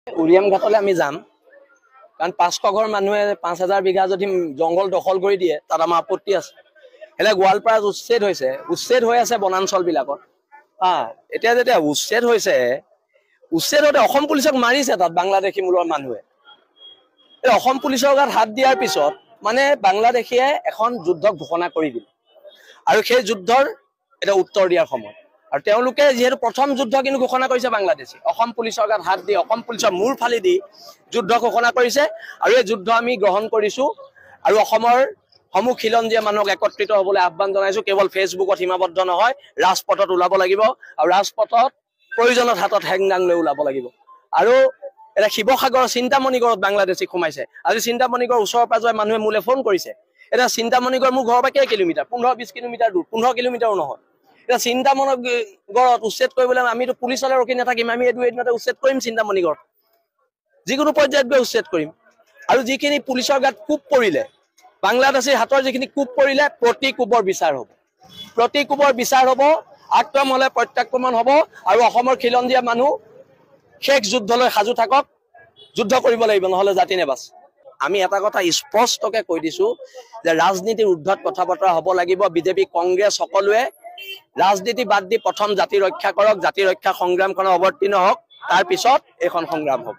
উৰিয়াম ঘাটলৈ আমি যাম কাৰণ 500 ঘৰ মানুহে 5000 বিঘা যদি জংগল দখল কৰি দিয়ে তাত আমাৰ আপত্তি আছে। হেলে গোৱালপাৰা উচ্ছেদ হৈ আছে বনাঞ্চল বিলাকত। এতিয়া যেতিয়া উচ্ছেদ হতে অসম পুলিচক মাৰিছে তাত বাংলাদেশী মূলৰ মানুহে। অসম পুলিচৰ গাত হাত দিয়াৰ পিছত মানে বাংলাদেশীয়ে এখন যুদ্ধ ঘোষণা কৰি দিল আৰু সেই যুদ্ধৰ এটা উত্তৰ দিয়াৰ সময়। আৰু তেওঁলোকে যেহেতু প্ৰথম যুদ্ধ কিন্তু ঘোষণা কৰিছে বাংলাদেশী, অসম পুলিচৰ গাত হাত দি অসম পুলিচৰ মূৰ ফালি দি যুদ্ধ ঘোষণা কৰিছে আৰু এই যুদ্ধ আমি গ্ৰহণ কৰিছো আৰু অসমৰ সমূহ খিলঞ্জীয়া মানুহক একত্ৰিত হ'বলৈ আহ্বান জনাইছো। কেৱল ফেচবুকত সীমাবদ্ধ নহয়, ৰাজপথত ওলাব লাগিব আৰু ৰাজপথত প্ৰয়োজনত হাতত হেংদাং লৈ ওলাব লাগিব। আৰু এটা শিৱসাগৰৰ চিন্তামণিগড়ত বাংলাদেশী সোমাইছে। আজি চিন্তামণিগড়ৰ ওচৰৰ পাজৰে মানুহে মোলৈ ফোন কৰিছে। এতিয়া চিন্তামণিগড় মোৰ ঘৰৰ পৰা কেই কিলোমিটাৰ, 15-20 কিলোমিটাৰ দূৰ, 15 কিলোমিটাৰো নহয়। এতিয়া চিন্তামণিগড়ত উচ্ছেদ কৰিবলৈ আমিতো পুলিচলৈ ৰখি নাথাকিম, আমি এইটো এদিনতে উচ্ছেদ কৰিম চিন্তামণিগড়, যিকোনো পৰ্যায়ত গৈ উচ্ছেদ কৰিম। আৰু যিখিনি পুলিচৰ গাত কোব পৰিলে, বাংলাদেশীৰ হাতৰ যিখিনি কোব পৰিলে, প্ৰতি কোবৰ বিচাৰ হ'ব, প্ৰতি কোবৰ বিচাৰ হ'ব। আক্ৰমণ হলে প্ৰত্যাক্ৰমণ হ'ব আৰু অসমৰ খিলঞ্জীয়া মানুহ শেষ যুদ্ধলৈ সাজু থাকক। যুদ্ধ কৰিব লাগিব, নহলে জাতি নেবাচ। আমি এটা কথা স্পষ্টকে কৈ দিছো যে ৰাজনীতিৰ ঊৰ্ধ্বত কথা বতৰা হ'ব লাগিব। বিজেপি, কংগ্ৰেছ সকলোৱে ৰাজনীতি বাদ দি প্ৰথম জাতি ৰক্ষা কৰক, জাতি ৰক্ষা সংগ্ৰামখনত অৱতীৰ্ণ হওক, তাৰ পিছত এইখন সংগ্ৰাম হ'ব।